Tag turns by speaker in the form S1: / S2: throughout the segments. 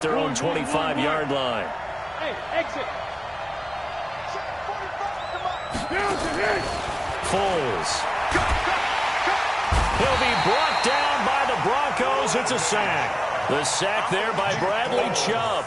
S1: Their own 25-yard line.
S2: Hey, exit.
S1: Foles. He'll be brought down by the Broncos. It's a sack. The sack there by Bradley Chubb.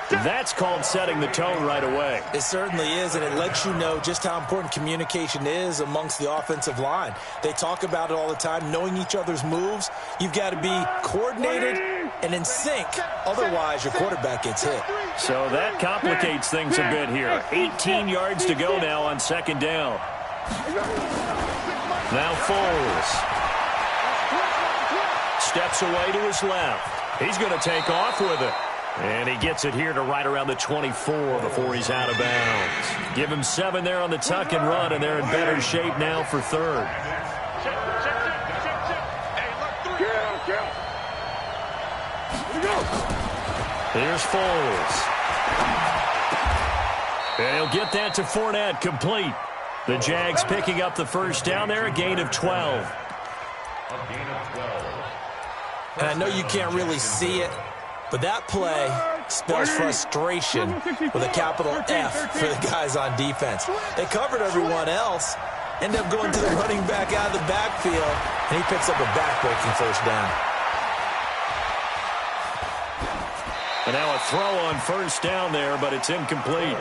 S1: That's called setting the tone right away.
S3: It certainly is, and it lets you know just how important communication is amongst the offensive line. They talk about it all the time, knowing each other's moves. You've got to be coordinated and in sync. Otherwise, your quarterback gets hit.
S1: So that complicates things a bit here. 18 yards to go now on second down. Now Foles. Steps away to his left. He's going to take off with it. And he gets it here to right around the 24 before he's out of bounds. Give him 7 there on the tuck and run, and they're in better shape now for third. Here's Foles. And he'll get that to Fournette, complete. The Jags picking up the first down there, a gain of 12.
S3: And I know you can't really see it, but that play spells frustration with a capital F for the guys on defense. They covered everyone else, end up going to the running back out of the backfield, and he picks up a back-breaking first down.
S1: And now a throw on first down there, but it's incomplete.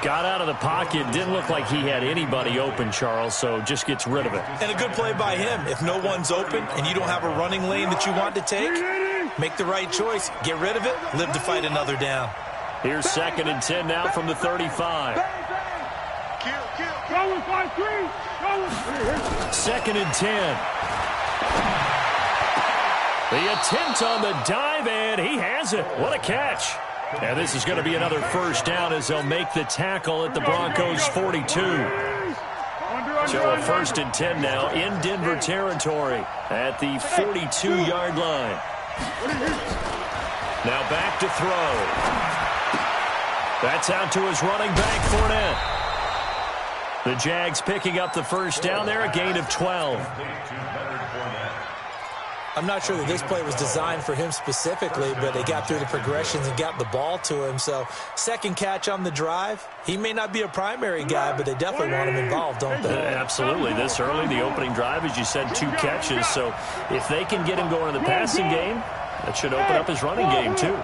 S1: Got out of the pocket. Didn't look like he had anybody open, Charles, so just gets rid of it.
S3: And a good play by him. If no one's open and you don't have a running lane that you want to take, make the right choice. Get rid of it. Live to fight another down.
S1: Here's 2nd and 10 now from the 35. 2nd and 10. The attempt on the dive, and he has it. What a catch. And this is going to be another first down as they'll make the tackle at the Broncos' 42. So a 1st and 10 now in Denver territory at the 42-yard line. Now back to throw. That's out to his running back, Fournette. The Jags picking up the first down there, a gain of 12.
S3: I'm not sure that this play was designed for him specifically, but they got through the progressions and got the ball to him. So, second catch on the drive. He may not be a primary guy, but they definitely want him involved, don't they?
S1: Absolutely. This early, the opening drive, as you said, 2 catches. So, if they can get him going in the passing game, that should open up his running game, too.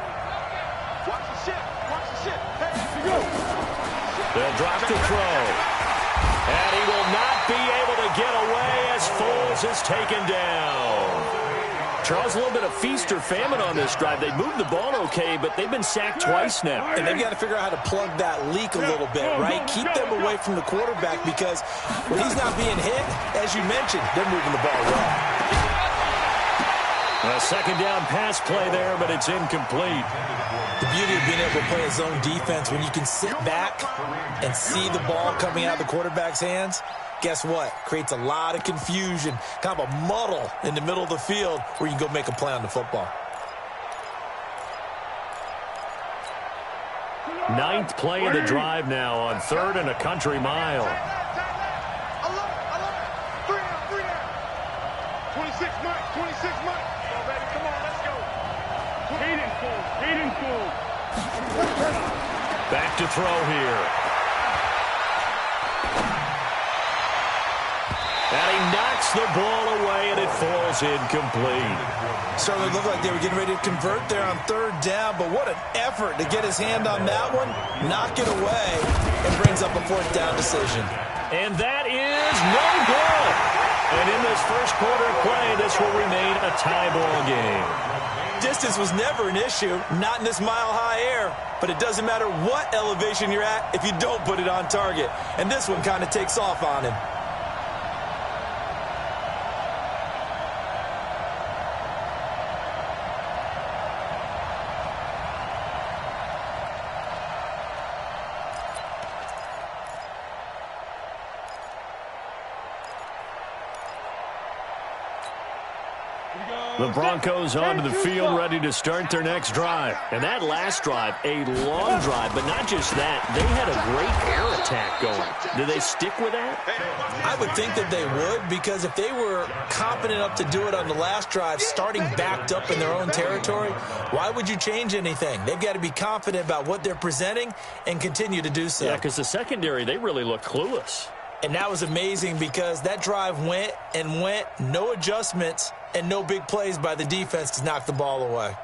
S1: They'll drop the throw. And he will not be able to get away as Foles is taken down. Charles, a little bit of feast or famine on this drive. They moved the ball okay, but they've been sacked twice now.
S3: And they've got to figure out how to plug that leak a little bit, right? Keep them away from the quarterback because when he's not being hit, as you mentioned, they're moving the ball well.
S1: A second down pass play there, but it's incomplete.
S3: The beauty of being able to play a zone defense, when you can sit back and see the ball coming out of the quarterback's hands, guess what? Creates a lot of confusion, kind of a muddle in the middle of the field where you can go make a play on the football.
S1: 9th play of the drive now on 3rd and a country mile.
S2: 26 Mike, 26 Mike. Come on, baby, come on, let's go. 8 and 4.
S1: Back to throw here. And he knocks the ball away, and it falls incomplete.
S3: Certainly looked like they were getting ready to convert there on 3rd down, but what an effort to get his hand on that one, knock it away, and brings up a 4th down decision.
S1: And that is no good. And in this first quarter play, this will remain a tie ball game.
S3: Distance was never an issue, not in this mile-high air, but it doesn't matter what elevation you're at if you don't put it on target. And this one kind of takes off on him.
S2: Here we go.
S1: The Broncos onto the field, ready to start their next drive. And that last drive, a long drive, but not just that. They had a great air attack going. Do they stick with that?
S3: I would think that they would, because if they were confident enough to do it on the last drive, starting backed up in their own territory, why would you change anything? They've got to be confident about what they're presenting and continue to do so.
S1: Yeah, because the secondary, they really looked clueless.
S3: And that was amazing because that drive went and went, no adjustments, and no big plays by the defense to knock the ball away.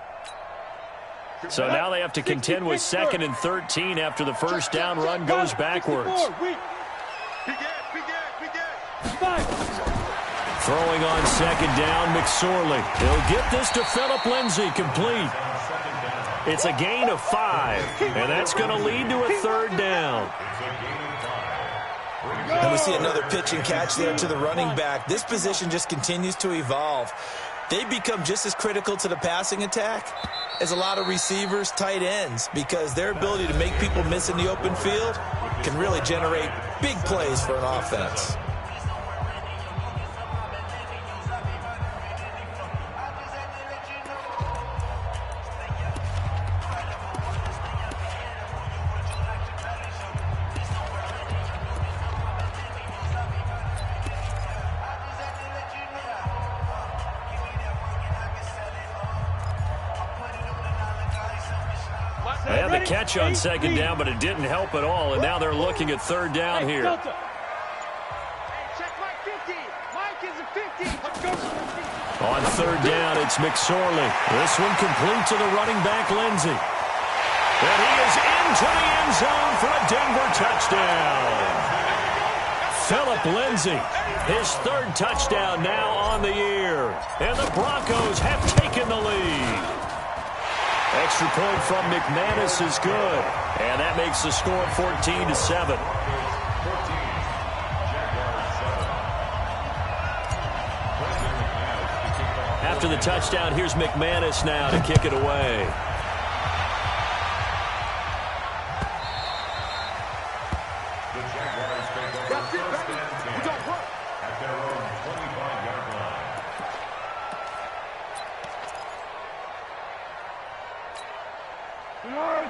S1: So now they have to contend with 2nd and 13 after the first down run goes backwards. Throwing on 2nd down, McSorley. He'll get this to Phillip Lindsay, complete. It's a gain of 5, and that's going to lead to a 3rd down.
S3: And we see another pitch and catch there to the running back. This position just continues to evolve. They become just as critical to the passing attack as a lot of receivers, tight ends, because their ability to make people miss in the open field can really generate big plays for an offense.
S1: They had the catch on 2nd down, but it didn't help at all, and now they're looking at 3rd down here.
S2: Check Mike 50. Mike is a 50. Let's go.
S1: On 3rd down, it's McSorley. This one complete to the running back, Lindsay. And he is into the end zone for a Denver touchdown. Phillip Lindsay, his 3rd touchdown now on the year. And the Broncos have taken the lead. Extra point from McManus is good. And that makes the score 14-7. After the touchdown, here's McManus now to kick it away.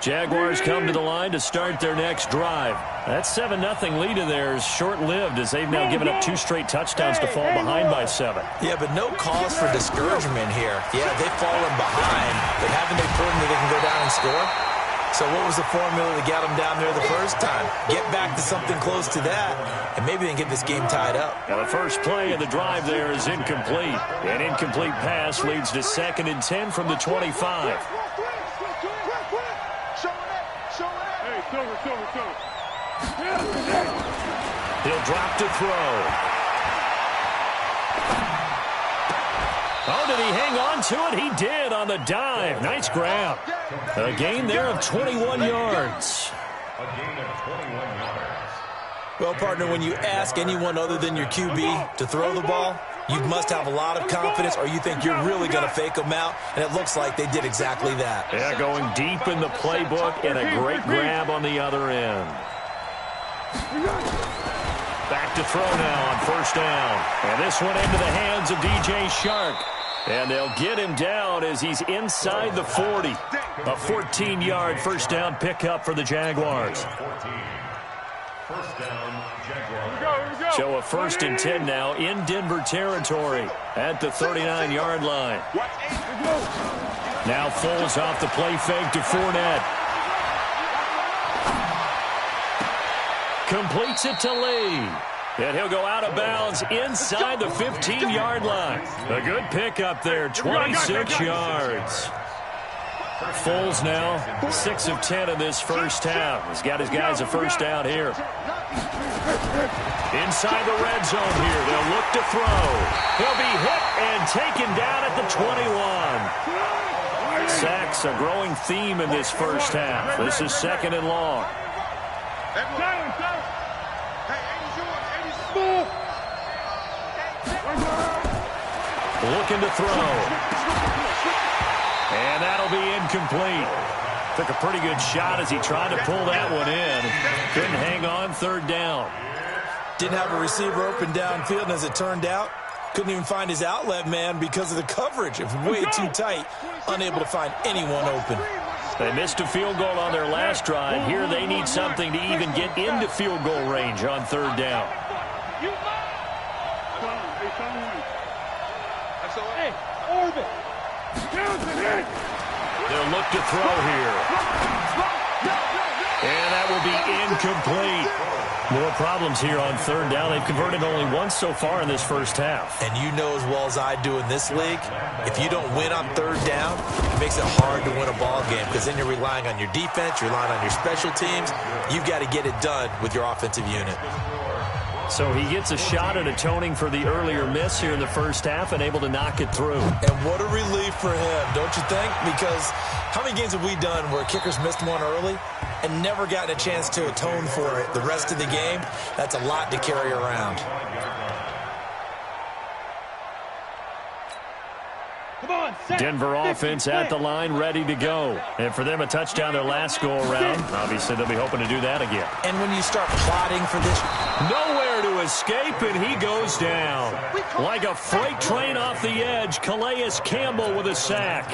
S1: Jaguars come to the line to start their next drive. That 7-0 lead of theirs short-lived as they've now given up 2 straight touchdowns to fall behind by 7.
S3: Yeah, but no cause for discouragement here. Yeah, they've fallen behind, but haven't they proven that they can go down and score? So what was the formula to get them down there the first time? Get back to something close to that, and maybe they can get this game tied up.
S1: Now the first play of the drive there is incomplete. An incomplete pass leads to 2nd and 10 from the 25. He'll drop to throw. Oh, did he hang on to it? He did on the dive. Nice grab. A gain there of 21 yards.
S3: Well, partner, when you ask anyone other than your QB to throw the ball, you must have a lot of confidence, or you think you're really going to fake them out, and it looks like they did exactly that.
S1: Yeah, going deep in the playbook and a great grab on the other end. Back to throw now on 1st down. And this one into the hands of DJ Shark. And they'll get him down as he's inside the 40. A 14-yard 1st down pickup for the Jaguars. So a 1st and 10 now in Denver territory at the 39-yard line. Now Foles off the play fake to Fournette. Completes it to Lee. And he'll go out of bounds inside the 15-yard line. A good pickup there, 26 yards. Foles now 6 of 10 in this first half. He's got his guys a 1st down here. Inside the red zone here. They'll look to throw. He'll be hit and taken down at the 21. Sacks, a growing theme in this first half. This is 2nd and long. Looking to throw. And that'll be incomplete. Took a pretty good shot as he tried to pull that one in. Couldn't hang on 3rd down.
S3: Didn't have a receiver open downfield, and as it turned out, Couldn't even find his outlet man because of the coverage. It was way too tight, unable to find anyone open.
S1: They missed a field goal on their last drive. Here they need something to even get into field goal range on third down. They'll look to throw here. And that will be incomplete. More problems here on third down. They've converted only once so far in this first half.
S3: And you know as well as I do in this league, if you don't win on third down, it makes it hard to win a ball game because then you're relying on your defense, you're relying on your special teams. You've got to get it done with your offensive unit.
S1: So he gets a shot at atoning for the earlier miss here in the first half and able to knock it through.
S3: And what a relief for him, don't you think? Because how many games have we done where kickers missed one early and never gotten a chance to atone for it the rest of the game? That's a lot to carry around.
S1: Denver offense at the line, ready to go. And for them, a touchdown their last go-around. Obviously, they'll be hoping to do that again.
S3: And when you start plotting for this...
S1: Nowhere to escape, and he goes down. Like a freight train off the edge, Calais Campbell with a sack.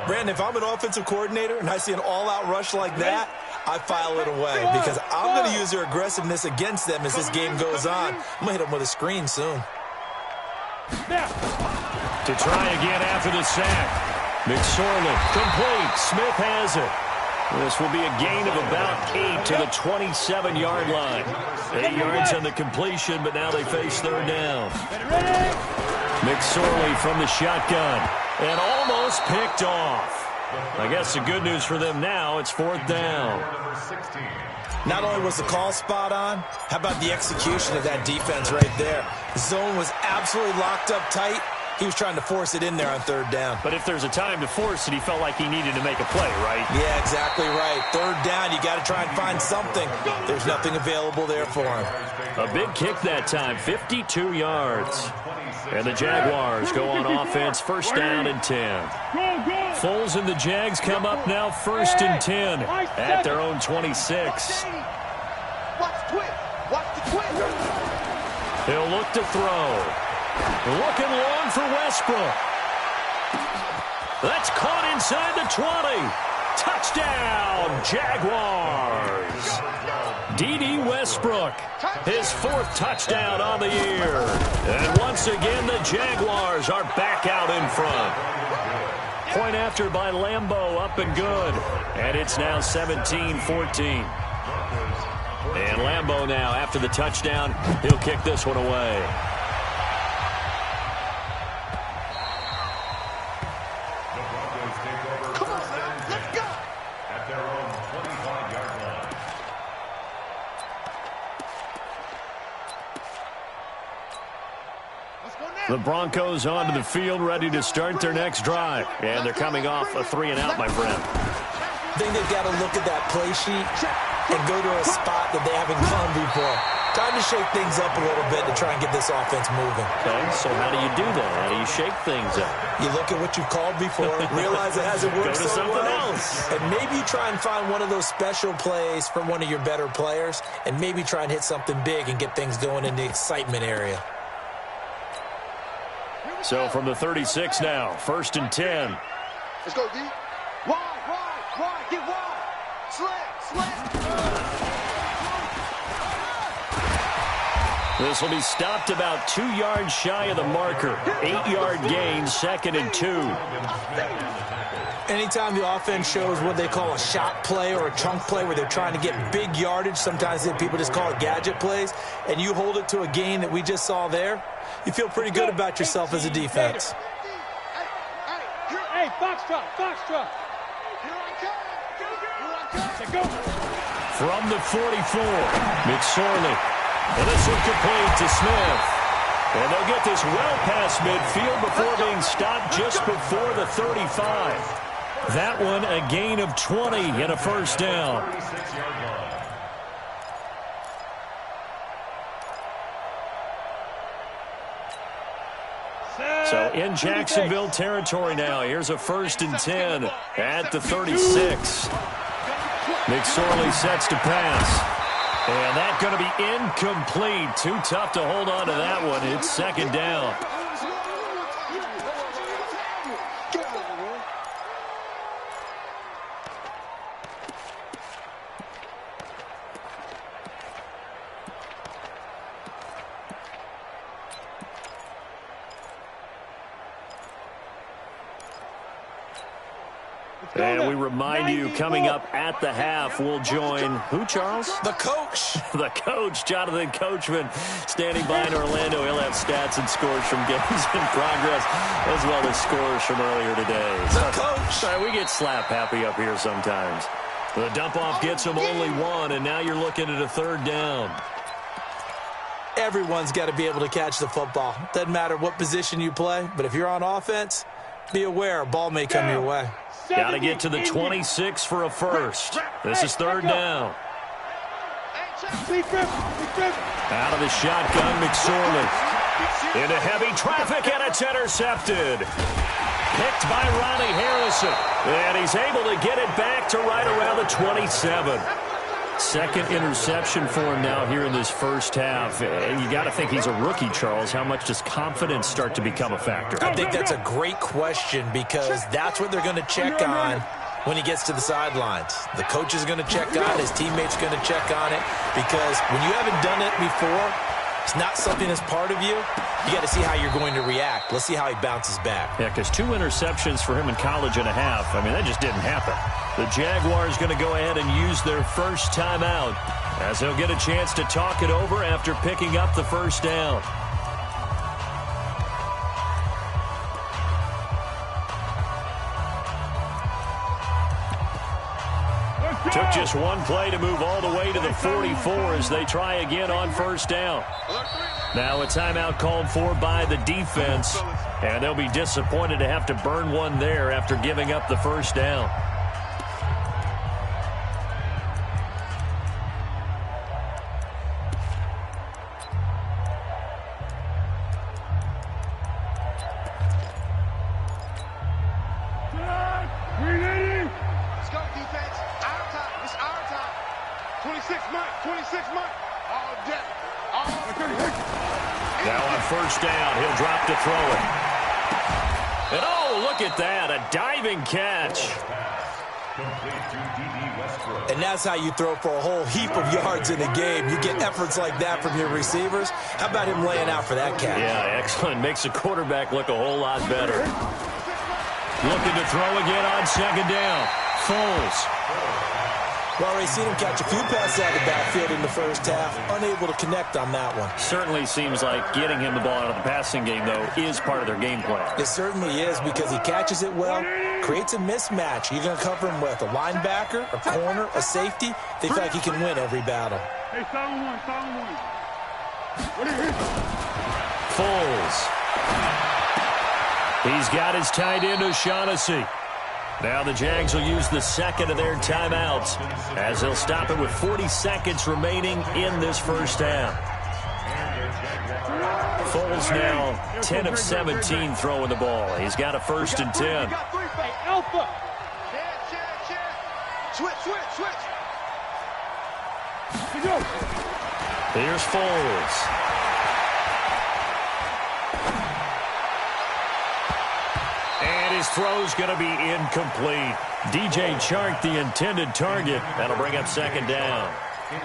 S3: Brandon, if I'm an offensive coordinator and I see an all-out rush like that, I file it away because I'm going to use their aggressiveness against them as this game goes on. I'm going to hit them with a screen soon.
S1: To try again after the sack. McSorley complete. Smith has it. This will be a gain of about 8 to the 27-yard line. 8 yards on the completion, but now they face third down. McSorley from the shotgun and almost picked off. I guess the good news for them now, it's fourth down.
S3: Not only was the call spot on, how about the execution of that defense right there? The zone was absolutely locked up tight. He was trying to force it in there on third down.
S1: But if there's a time to force it, he felt like he needed to make a play, right?
S3: Yeah, exactly right. Third down, you got to try and find something. There's nothing available there for him.
S1: A big kick that time, 52 yards. And the Jaguars go on offense, first down and 10. Foles and the Jags come up now first and 10 at their own 26. He'll look to throw. Looking long for Westbrook. That's caught inside the 20. Touchdown, Jaguars. D.D. Westbrook, his fourth touchdown on the year. And once again, the Jaguars are back out in front. Point after by Lambeau, up and good. And it's now 17-14. And Lambeau now, after the touchdown, he'll kick this one away. The Broncos onto the field, ready to start their next drive. And they're coming off a 3-and-out, my friend.
S3: I think they've got to look at that play sheet and go to a spot that they haven't gone before. Time to shake things up a little bit to try and get this offense moving.
S1: Okay, so how do you do that? How do you shake things up?
S3: You look at what you've called before, realize it hasn't worked
S1: Go to
S3: so
S1: something
S3: well,
S1: else.
S3: and maybe try and find one of those special plays from one of your better players, and maybe try and hit something big and get things going in the excitement area.
S1: So from the 36 now, first and 10.
S2: Let's go, D. Wide, get wide. Slant.
S1: This will be stopped about 2 yards shy of the marker. 8-yard gain, second and 2.
S3: Anytime the offense shows what they call a shot play or a chunk play where they're trying to get big yardage, sometimes people just call it gadget plays, and you hold it to a gain that we just saw there, you feel pretty good about yourself as a defense.
S2: Hey, Foxtrot.
S1: From the 44, McSorley. And this one complete to Smith. And they'll get this well past midfield before being stopped just before the 35. That one a gain of 20 and a first down. So in Jacksonville territory now. Here's a first and 10 at the 36. McSorley sets to pass. And that's going to be incomplete. Too tough to hold on to that one. It's second down. And we remind you, coming up at the half, we'll join who, Charles?
S3: The coach.
S1: The coach, Jonathan Coachman, standing by in Orlando. He'll have stats and scores from games in progress, as well as scores from earlier today.
S3: The coach.
S1: Sorry, we get slap happy up here sometimes. The dump-off gets him only one, and now you're looking at a third down.
S3: Everyone's got to be able to catch the football. Doesn't matter what position you play, but if you're on offense, be aware a ball may come your way.
S1: Got to get to the 26 for a first. This is third down. Out of the shotgun, McSorley. Into heavy traffic, and it's intercepted. Picked by Ronnie Harrison. And he's able to get it back to right around the 27. Second interception for him now here in this first half. You got to think he's a rookie, Charles. How much does confidence start to become a factor?
S3: I think that's a great question because that's what they're going to check on when he gets to the sidelines. The coach is going to check on it. His teammates are going to check on it because when you haven't done it before, it's not something that's part of you. You got to see how you're going to react. Let's see how he bounces back.
S1: Yeah, because 2 interceptions for him in college and a half. I mean, that just didn't happen. The Jaguars going to go ahead and use their first timeout as they'll get a chance to talk it over after picking up the first down. Took just one play to move all the way to the 44 as they try again on first down. Now a timeout called for by the defense, and they'll be disappointed to have to burn one there after giving up the first down. Now on first down, he'll drop to throw it. And oh, look at that, a diving catch.
S3: And that's how you throw for a whole heap of yards in a game. You get efforts like that from your receivers. How about him laying out for that catch?
S1: Yeah, excellent. Makes the quarterback look a whole lot better. Looking to throw again on second down. Foles.
S3: Well, already seen him catch a few passes out of the backfield in the first half. Unable to connect on that one.
S1: Certainly seems like getting him the ball out of the passing game, though, is part of their game plan.
S3: It certainly is because he catches it well, creates a mismatch. You're going to cover him with a linebacker, a corner, a safety. They feel like he can win every battle.
S2: Hey, silent one.
S1: Foles. He's got his tight end, O'Shaughnessy. Now the Jags will use the second of their timeouts as they'll stop it with 40 seconds remaining in this first half. Foles now 10 of 17 throwing the ball. He's got a first and 10.
S2: Alpha. Switch.
S1: Here's Foles. And his throw's going to be incomplete. DJ Chark, the intended target. That'll bring up second down.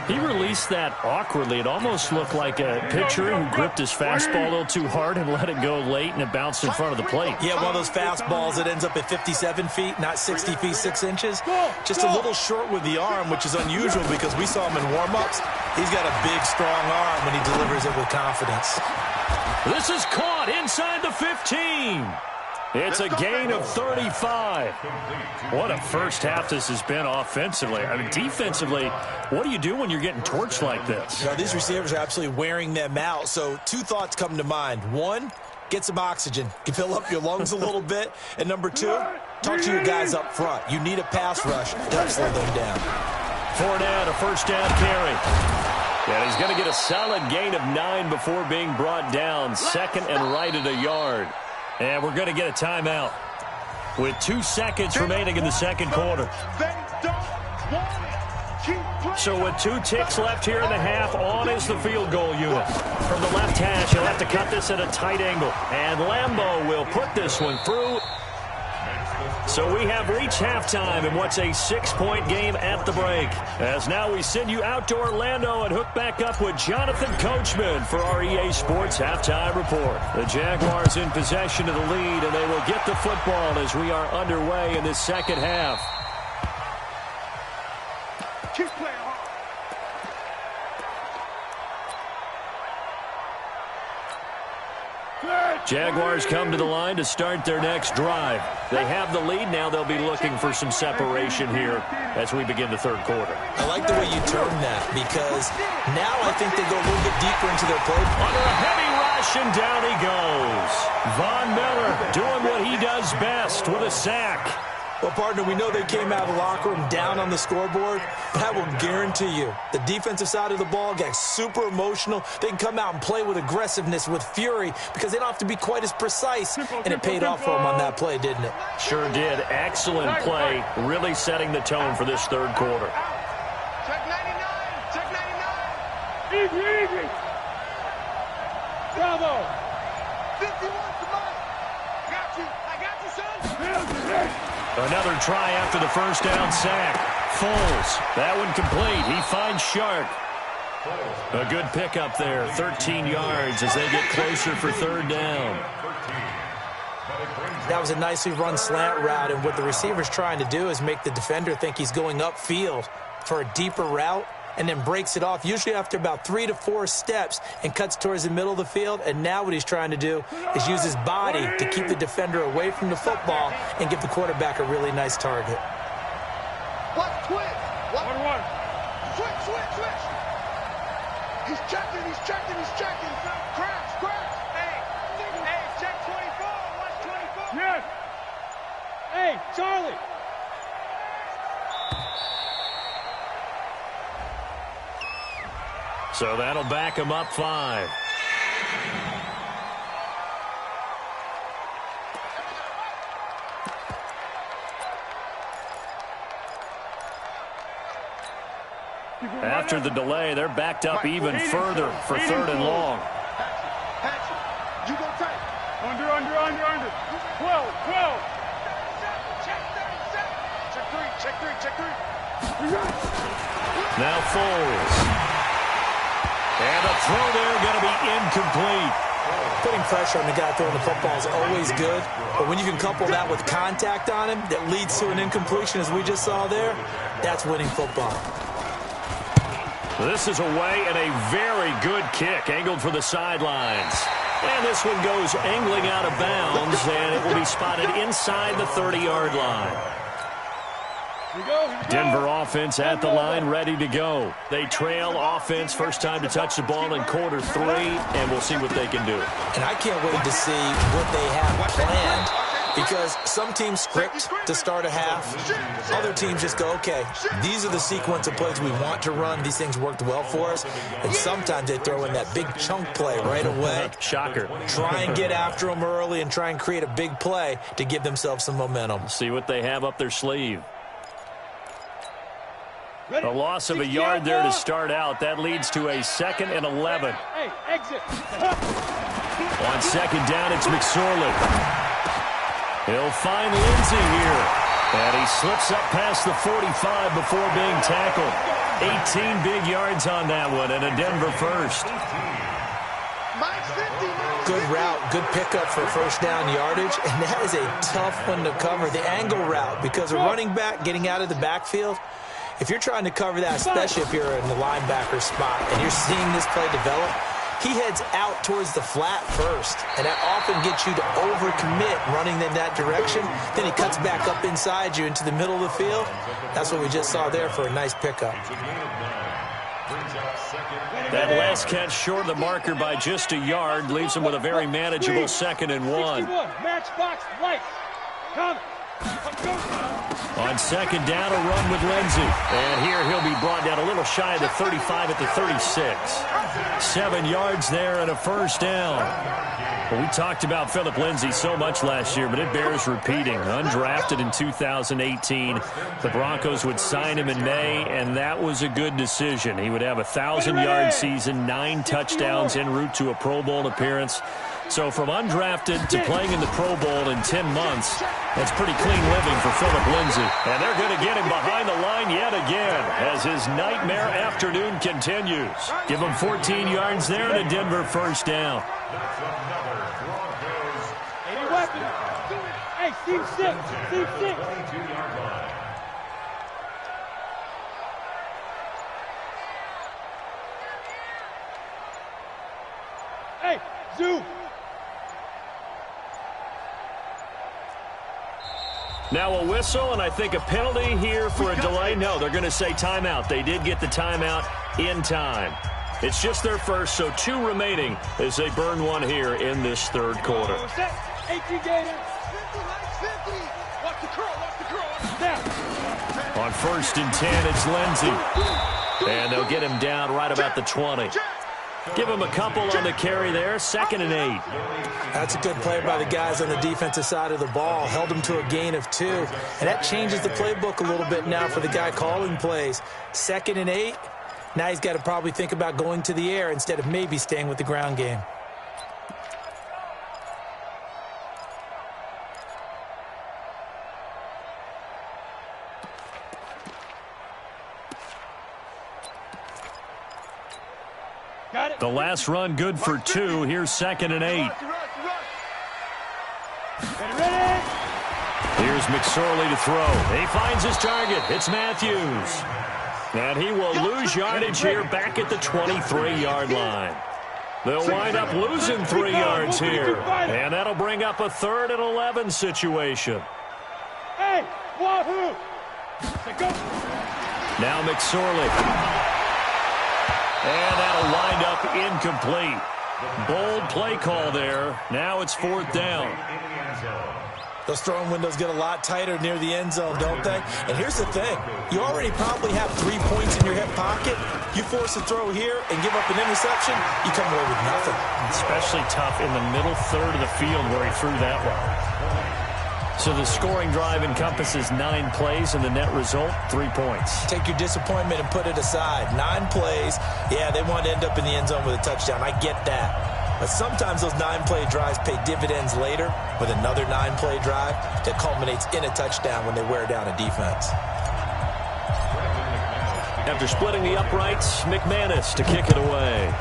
S1: He released that awkwardly. It almost looked like a pitcher who gripped his fastball a little too hard and let it go late, and it bounced in front of the plate.
S3: Yeah, one of those fastballs that ends up at 57 feet, not 60 feet, 6 inches. Just a little short with the arm, which is unusual because we saw him in warm-ups. He's got a big, strong arm when he delivers it with confidence.
S1: This is caught inside the 15. It's a gain of 35. What a first half this has been offensively. I mean, defensively, what do you do when you're getting torched like this?
S3: You know, these receivers are absolutely wearing them out. So 2 thoughts come to mind. 1, get some oxygen. You fill up your lungs a little bit. And number 2, talk to your guys up front. You need a pass rush to help slow them down.
S1: Fournette, a first down carry. And he's going to get a solid gain of 9 before being brought down. Second and right at a yard. And we're going to get a timeout with 2 seconds remaining in the second quarter. So with 2 ticks left here in the half, on is the field goal unit. From the left hash, he'll have to cut this at a tight angle. And Lambeau will put this one through. So we have reached halftime in what's a 6-point game at the break. As now we send you out to Orlando and hook back up with Jonathan Coachman for our EA Sports Halftime Report. The Jaguars in possession of the lead, and they will get the football as we are underway in this second half.
S2: Keep playing hard.
S1: Jaguars come to the line to start their next drive. They have the lead. Now they'll be looking for some separation here as we begin the third quarter.
S3: I like the way you term that because now I think they go a little bit deeper into their play.
S1: Under a heavy rush, and down he goes. Von Miller doing what he does best with a sack.
S3: Well, partner, we know they came out of the locker room down on the scoreboard, but I will guarantee you the defensive side of the ball got super emotional. They can come out and play with aggressiveness, with fury, because they don't have to be quite as precise, and it paid off for them on that play, didn't it?
S1: Sure did. Excellent play, really setting the tone for this third quarter.
S2: Check 99. Check 99. Easy, easy. Bravo. 51 to Mike. Got you. I got you, son.
S1: Another try after the first down sack. Foles, that one complete. He finds Shark. A good pickup there, 13 yards as they get closer for third down.
S3: That was a nicely run slant route, and what the receiver's trying to do is make the defender think he's going upfield for a deeper route, and then breaks it off, usually after about 3 to 4 steps, and cuts towards the middle of the field. And now what he's trying to do is use his body to keep the defender away from the football and give the quarterback a really nice target.
S2: What? Twitch. What? 1-1. Switch, switch, switch. He's checking, he's checking, he's checking. Crash, crash. Hey, check 24. Watch 24. Yes. Hey, Charlie.
S1: So that'll back him up 5. After the delay, they're backed up even further for third and long.
S2: You go tight. Under. 12. Check 3.
S1: Now Foles. And a throw there going to be incomplete.
S3: Putting pressure on the guy throwing the football is always good, but when you can couple that with contact on him that leads to an incompletion, as we just saw there, that's winning football.
S1: This is away and a very good kick, angled for the sidelines. And this one goes angling out of bounds, and it will be spotted inside the 30-yard line. Denver offense at the line, ready to go. They trail offense, first time to touch the ball in quarter 3, and we'll see what they can do.
S3: And I can't wait to see what they have planned, because some teams script to start a half. Other teams just go, okay, these are the sequence of plays we want to run. These things worked well for us. And sometimes they throw in that big chunk play right away.
S1: Shocker.
S3: Try and get after them early and try and create a big play to give themselves some momentum.
S1: See what they have up their sleeve. A loss of a yard there to start out. That leads to a 2nd and 11.
S2: Hey, exit.
S1: On second down, it's McSorley. He'll find Lindsey here. And he slips up past the 45 before being tackled. 18 big yards on that one, and a Denver first.
S3: Good route, good pickup for first down yardage, and that is a tough one to cover. The angle route, because a running back getting out of the backfield, if you're trying to cover that, especially if you're in the linebacker spot and you're seeing this play develop, he heads out towards the flat first, and that often gets you to overcommit running in that direction. Then he cuts back up inside you into the middle of the field. That's what we just saw there for a nice pickup.
S1: That last catch short of the marker by just a yard leaves him with a very manageable 2nd and 1.
S2: Matchbox light. Come.
S1: On second down, a run with Lindsey. And here he'll be brought down a little shy of the 35 at the 36. 7 yards there and a first down. Well, we talked about Philip Lindsey so much last year, but it bears repeating. Undrafted in 2018. The Broncos would sign him in May, and that was a good decision. He would have a 1,000-yard season, 9 touchdowns en route to a Pro Bowl appearance. So from undrafted to playing in the Pro Bowl in 10 months, that's pretty clean living for Philip Lindsay. And they're going to get him behind the line yet again as his nightmare afternoon continues. Give him 14 yards there and a Denver first down.
S2: Hey, Steve 6. Steve 6. Hey, Zoo.
S1: Now a whistle, and I think a penalty here for a delay. No, they're going to say timeout. They did get the timeout in time. It's just their first, so 2 remaining as they burn one here in this third quarter.
S2: 18 Gators. 50. Watch the curl, watch the curl.
S1: On 1st and 10, it's Lindsay. And they'll get him down right about the 20. Give him a couple on the carry there. 2nd and 8.
S3: That's a good play by the guys on the defensive side of the ball. Held him to a gain of 2. And that changes the playbook a little bit now for the guy calling plays. 2nd and 8. Now he's got to probably think about going to the air instead of maybe staying with the ground game.
S1: The last run good for 2. Here's 2nd and 8. Here's McSorley to throw. He finds his target. It's Matthews. And he will lose yardage here back at the 23-yard line. They'll wind up losing 3 yards here. And that'll bring up a 3rd and 11 situation.
S2: Hey, wahoo!
S1: Now McSorley. And that'll wind up incomplete. Bold play call there. Now it's 4th down.
S3: Those throwing windows get a lot tighter near the end zone, don't they? And here's the thing. You already probably have 3 points in your hip pocket. You force a throw here and give up an interception, you come away with nothing.
S1: Especially tough in the middle third of the field where he threw that one. So the scoring drive encompasses 9 plays, and the net result, 3 points.
S3: Take your disappointment and put it aside. 9 plays. Yeah, they want to end up in the end zone with a touchdown. I get that. But sometimes those 9-play drives pay dividends later with another 9-play drive that culminates in a touchdown when they wear down a defense.
S1: After splitting the uprights, McManus to kick it away.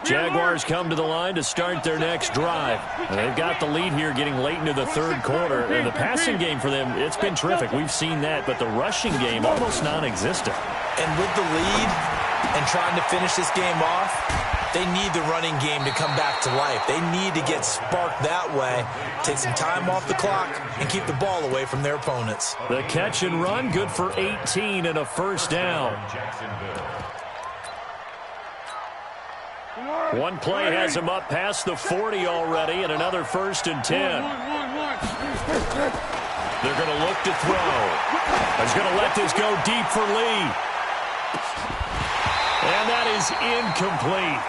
S1: Jaguars come to the line to start their next drive. And they've got the lead here getting late into the third quarter. And the passing game for them, it's been terrific. We've seen that. But the rushing game, almost non-existent.
S3: And with the lead and trying to finish this game off, they need the running game to come back to life. They need to get sparked that way, take some time off the clock, and keep the ball away from their opponents.
S1: The catch and run, good for 18 and a first down. One play has him up past the 40 already, and another 1st and 10. They're going to look to throw. He's going to let this go deep for Lee. And that is incomplete.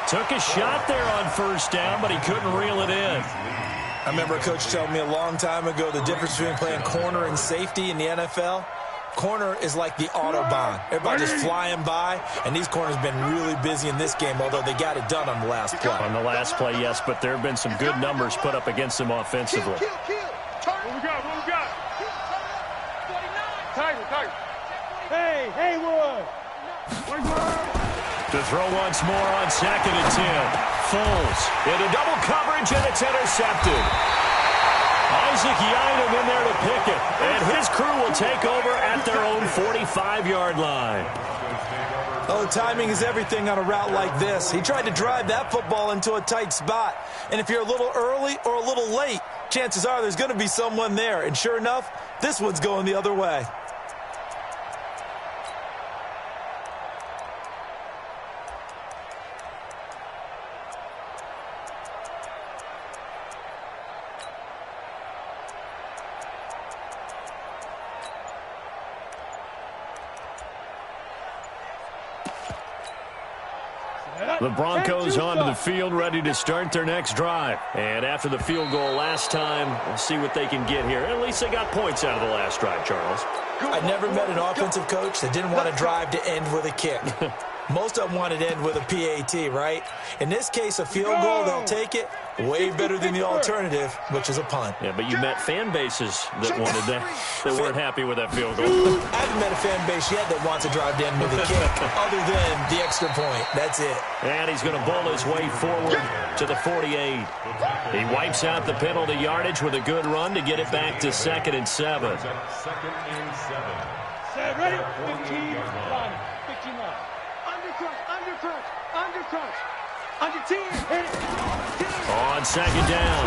S1: Took a shot there on 1st down, but he couldn't reel it in.
S3: I remember a coach telling me a long time ago the difference between playing corner and safety in the NFL. Corner is like the Autobahn. Everybody just flying by, and these corners have been really busy in this game, although they got it done on the last play.
S1: On the last play, yes, but there have been some good numbers put up against them offensively.
S2: What we got? Tiger. Hey, Haywood.
S1: To throw once more on 2nd and 10. Foles into double coverage, and it's intercepted. Isaac Yiadom in there to pick it, and his crew will take over at their own 45-yard line.
S3: Oh, timing is everything on a route like this. He tried to drive that football into a tight spot, and if you're a little early or a little late, chances are there's going to be someone there, and sure enough, this one's going the other way.
S1: The Broncos onto the field, ready to start their next drive. And after the field goal last time, we'll see what they can get here. At least they got points out of the last drive, Charles.
S3: I never met an offensive coach that didn't want to drive to end with a kick. Most of them wanted to end with a PAT, right? In this case, a field goal, they'll take it. Way better than the alternative, which is a punt.
S1: Yeah, but you met fan bases that wanted that weren't happy with that field goal.
S3: I haven't met a fan base yet that wants to drive to end with a kick, other than the extra point. That's it.
S1: And he's going to bull his way forward to the 48. He wipes out the penalty yardage with a good run to get it back to 2nd and 7.
S2: Second and 7. Set, ready? 15 line. 15 line. Undercrunch. Under 10. Hit it.
S1: On 2nd down,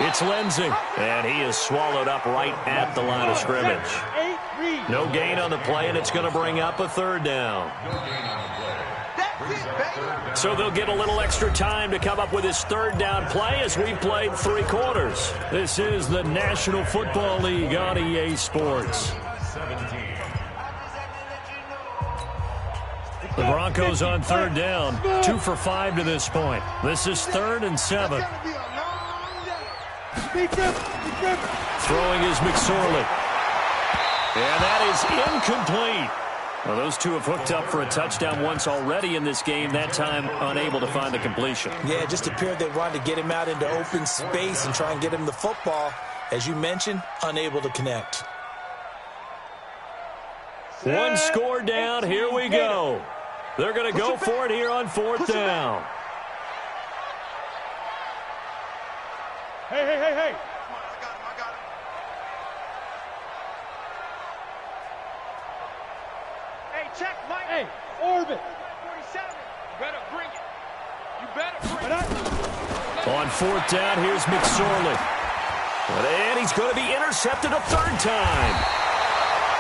S1: it's Lindsey. And he is swallowed up right at the line of scrimmage. No gain on the play, and it's going to bring up a 3rd down. So they'll get a little extra time to come up with his 3rd down play as we played 3 quarters. This is the National Football League on EA Sports. The Broncos on 3rd down, 2 for 5 to this point. This is 3rd and 7. Throwing is McSorley. And that is incomplete. Well, those two have hooked up for a touchdown once already in this game, that time unable to find the completion.
S3: Yeah, it just appeared they wanted to get him out into open space and try and get him the football. As you mentioned, unable to connect.
S1: One score down, here we go. They're going to go for it here on 4th down.
S2: Hey. I got him. Hey, check, Mike. Hey, orbit. 47. You better bring it.
S1: On 4th down, here's McSorley. And he's going to be intercepted a 3rd time.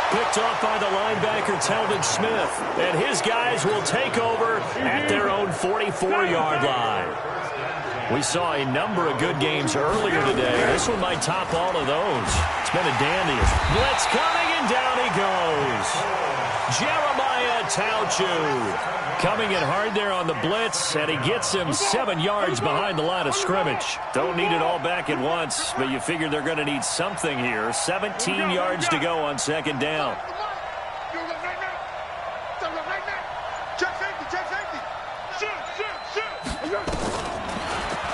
S1: Picked off by the linebacker, Telvin Smith. And his guys will take over at their own 44-yard line. We saw a number of good games earlier today. This one might top all of those. It's been a dandy. Blitz coming, and down he goes. Jeremiah Tauchu coming in hard there on the blitz, and he gets him 7 yards behind the line of scrimmage. Don't need it all back at once, but you figure they're going to need something here. 17 yards to go on 2nd down.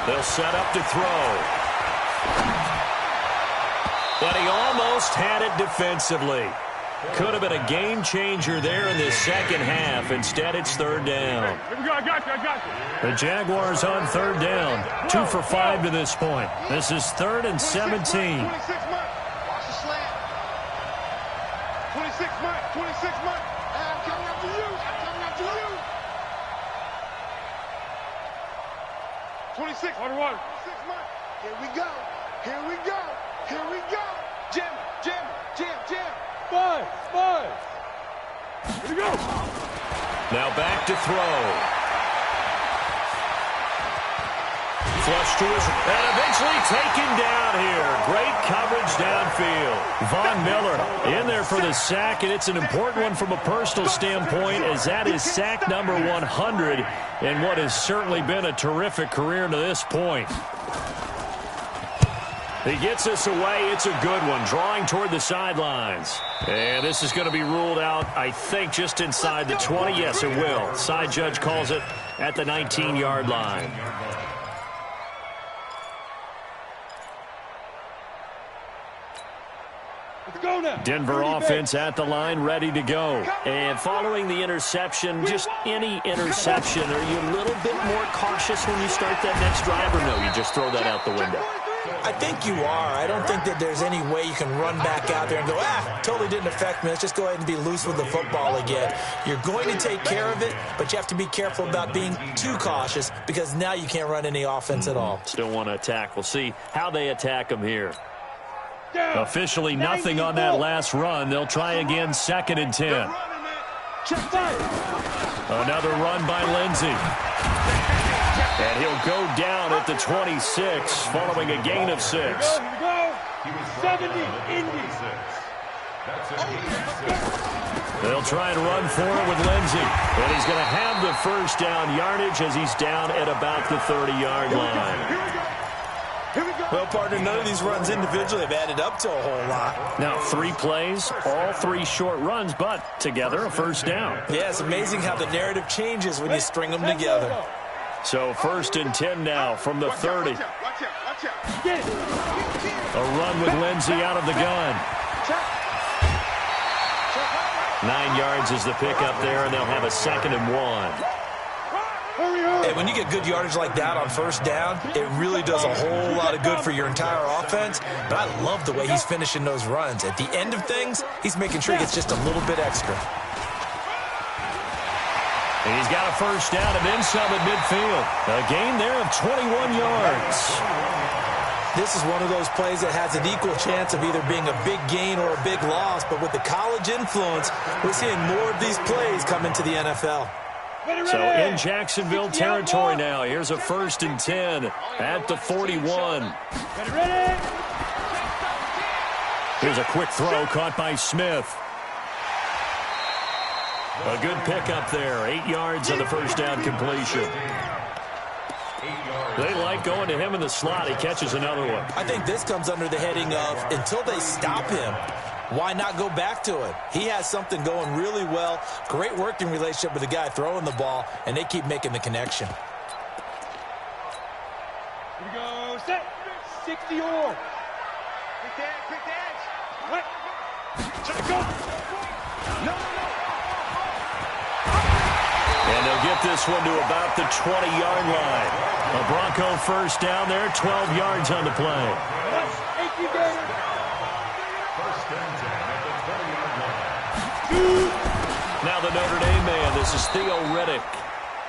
S1: They'll set up to throw. But he almost had it defensively. Could have been a game changer there in the second half. Instead, it's 3rd down.
S2: Here we go. I got you.
S1: The Jaguars on 3rd down. 2 for 5 to this point. This is 3rd and 17.
S2: 26 months. Watch the slant. 26 months. I'm coming after you. 26. Water. 6 months. Here we go. Jam. 5. Here we go.
S1: Now back to throw. Flush to his, and eventually taken down here. Great coverage downfield. Von Miller in there for the sack, and it's an important one from a personal standpoint, as that is sack number 100 in what has certainly been a terrific career to this point. He gets us away. It's a good one, drawing toward the sidelines. And this is going to be ruled out, I think, just inside the 20. Yes, it will. Side judge calls it at the 19-yard line.
S2: Go now.
S1: Denver offense at the line, ready to go. And following the interception, just any interception, are you a little bit more cautious when you start that next drive, or no, you just throw that out the window?
S3: I think you are. I don't think that there's any way you can run back out there and go, totally didn't affect me. Let's just go ahead and be loose with the football again. You're going to take care of it, but you have to be careful about being too cautious, because now you can't run any offense at all.
S1: Still want to attack. We'll see how they attack them here. Officially nothing on that last run. They'll try again, 2nd and 10. Another run by Lindsey. And he'll go down at the 26 following a gain of 6.
S2: Here we go. 70 Indy.
S1: They'll try and run for it with Lindsey. And he's going to have the first down yardage as he's down at about the 30-yard line.
S3: Well, partner, none of these runs individually have added up to a whole lot.
S1: Now, 3 plays, all 3 short runs, but together a first down.
S3: Yeah, it's amazing how the narrative changes when you string them together.
S1: So 1st and 10 now from the 30. A run with Lindsey out of the gun. 9 yards is the pickup there, and they'll have a 2nd and 1.
S3: And when you get good yardage like that on first down, it really does a whole lot of good for your entire offense. But I love the way he's finishing those runs. At the end of things, he's making sure he gets just a little bit extra.
S1: And he's got a first down and then some at midfield. A gain there of 21 yards.
S3: This is one of those plays that has an equal chance of either being a big gain or a big loss. But with the college influence, we're seeing more of these plays come into the NFL.
S1: So in Jacksonville territory now. Here's a 1st and 10 at the 41. Here's a quick throw caught by Smith. A good pickup there. 8 yards on the first down completion. They like going to him in the slot. He catches another one.
S3: I think this comes under the heading of until they stop him, why not go back to it? He has something going really well. Great working relationship with the guy throwing the ball, and they keep making the connection.
S2: Here we go. Set. 60 or. Quick dance. What? Go. No.
S1: And they'll get this one to about the 20-yard line. A Bronco first down there, 12 yards on the play. Now the Notre Dame man, this is Theo Riddick.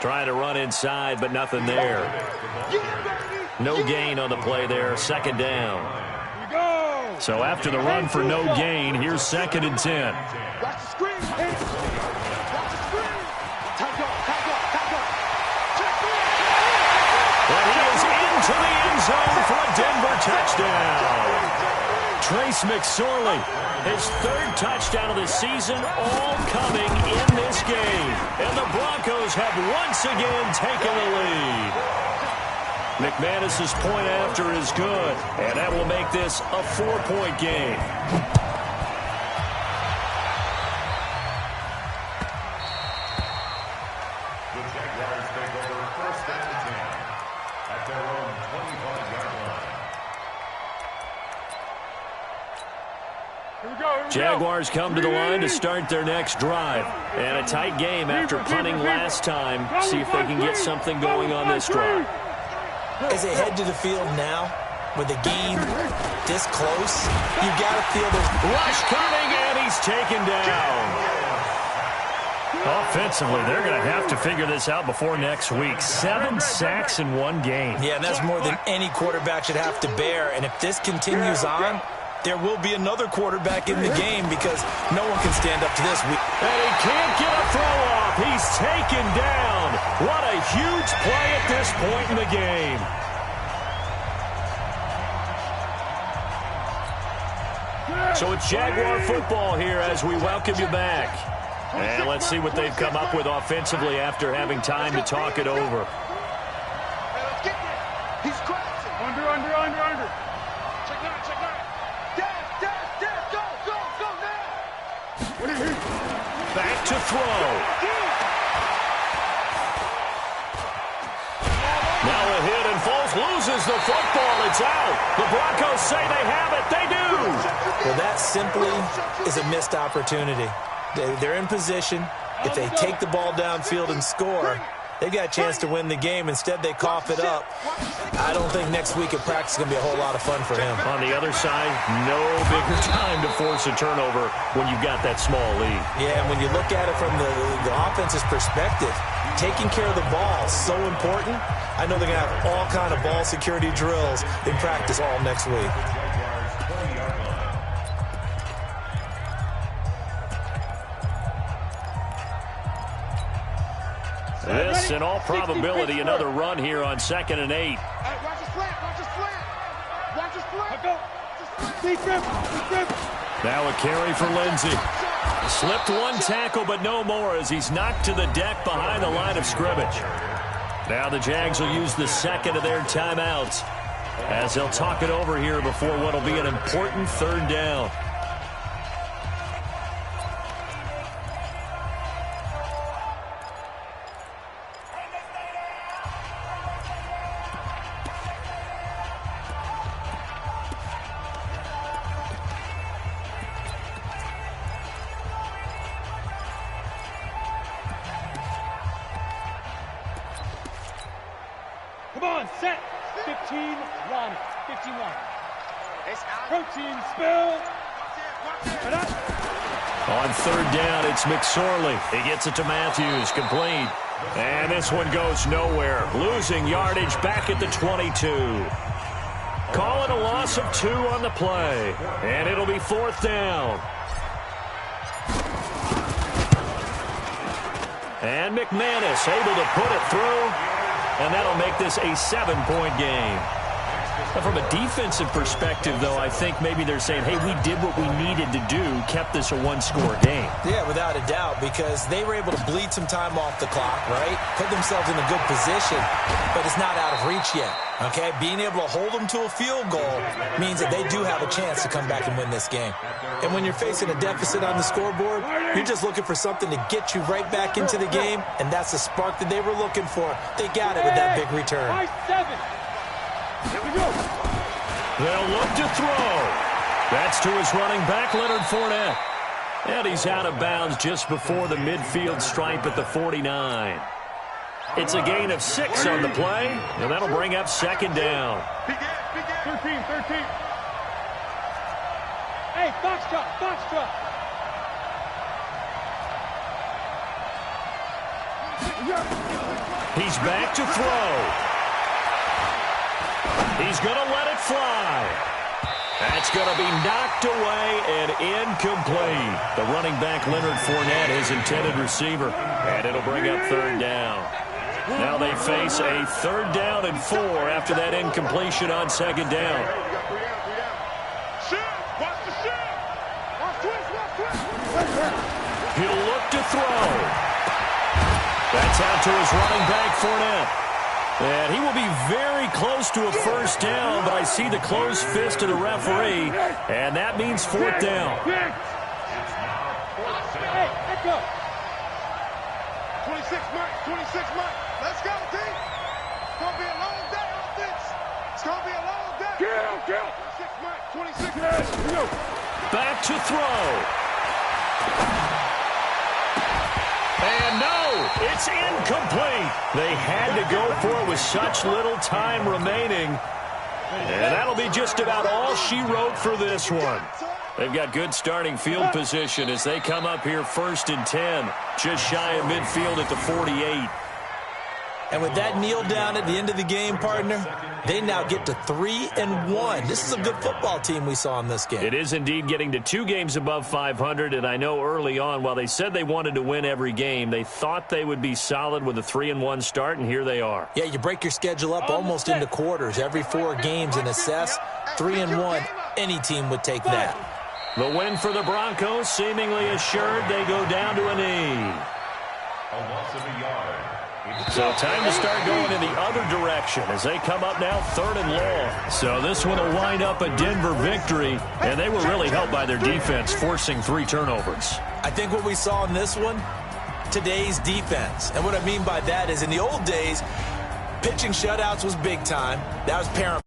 S1: Trying to run inside, but nothing there. No gain on the play there, 2nd down. So after the run for no gain, here's 2nd and 10.
S2: Watch the screen. Watch the screen. Time go.
S1: And he is into the end zone for a Denver touchdown. Trace McSorley, his 3rd touchdown of the season, all coming in this game. And the Broncos have once again taken the lead. McManus's point after is good, and that will make this a 4-point game. Jaguars come to the line to start their next drive. And a tight game after punting last time. See if they can get something going on this drive.
S3: As they head to the field now, with the game this close, you got to feel the
S1: rush coming, and he's taken down. Offensively, they're going to have to figure this out before next week. 7 sacks in 1 game.
S3: Yeah, and that's more than any quarterback should have to bear. And if this continues on, there will be another quarterback in the game because no one can stand up to this.
S1: And he can't get a throw off. He's taken down. What a huge play at this point in the game. So it's Jaguar football here as we welcome you back. And let's see what they've come up with offensively after having time to talk it over.
S2: He's crossing. Under. Check nine. Dash. Go now.
S1: Back to throw. Now a hit, and Foles loses the football. It's out. The Broncos say they have it. They do.
S3: Well, that simply is a missed opportunity. They're in position. If they take the ball downfield and score, they've got a chance to win the game. Instead, they cough it up. I don't think next week at practice is going to be a whole lot of fun for him.
S1: On the other side, no bigger time to force a turnover when you've got that small lead.
S3: Yeah, and when you look at it from the offense's perspective, taking care of the ball is so important. I know they're going to have all kind of ball security drills in practice all next week.
S1: This, in all probability, another run here on 2nd and 8.
S2: Watch his flat.
S1: Now a carry for Lindsey. Slipped one tackle, but no more as he's knocked to the deck behind the line of scrimmage. Now the Jags will use the second of their timeouts as they'll talk it over here before what will be an important third down.
S4: Come on, set. 15, run. 15, run. Protein spill.
S1: On third down, it's McSorley. He gets it to Matthews, complete. And this one goes nowhere. Losing yardage back at the 22. Call it a loss of 2 on the play. And it'll be fourth down. And McManus able to put it through. And that'll make this a 7-point game. Now, from a defensive perspective, though, I think maybe they're saying, hey, we did what we needed to do, kept this a one-score game.
S3: Yeah, without a doubt, because they were able to bleed some time off the clock, right? Put themselves in a good position, but it's not out of reach yet, okay? Being able to hold them to a field goal means that they do have a chance to come back and win this game. And when you're facing a deficit on the scoreboard, you're just looking for something to get you right back into the game, and that's the spark that they were looking for. They got it with that big return.
S4: 7. Here we go.
S1: They'll look to throw. That's to his running back, Leonard Fournette. And he's out of bounds just before the midfield stripe at the 49. It's a gain of 6 on the play, and that'll bring up second down.
S4: 13. Hey, Foxtrot.
S1: He's back to throw. He's going to let it fly. That's going to be knocked away and incomplete. The running back, Leonard Fournette, his intended receiver. And it'll bring up third down. Now they face a 3rd down and 4 after that incompletion on second down. He'll look to throw. That's out to his running back, Fournette. And he will be very close to a first down, but I see the closed fist of the referee, and that means 4th down.
S4: Hey, let's go.
S2: 26 Mike. Let's go, team. It's going to be a long day on this. It's going to be a long day. Get him. 26 Mike.
S1: Back to throw. And no, it's incomplete. They had to go for it with such little time remaining. And that'll be just about all she wrote for this one. They've got good starting field position as they come up here 1st and 10. Just shy of midfield at the 48.
S3: And with that kneel down at the end of the game, partner, they now get to 3-1. This is a good football team we saw in this game.
S1: It is indeed getting to 2 games above 500, and I know early on, while they said they wanted to win every game, they thought they would be solid with a 3-1 start, and here they are.
S3: Yeah, you break your schedule up almost into quarters, every 4 games, and assess 3-1. Any team would take that.
S1: The win for the Broncos seemingly assured. They go down to a knee. So time to start going in the other direction as they come up now 3rd and long. So this one will wind up a Denver victory, and they were really helped by their defense, forcing 3 turnovers.
S3: I think what we saw in this one, today's defense. And what I mean by that is in the old days, pitching shutouts was big time. That was paramount.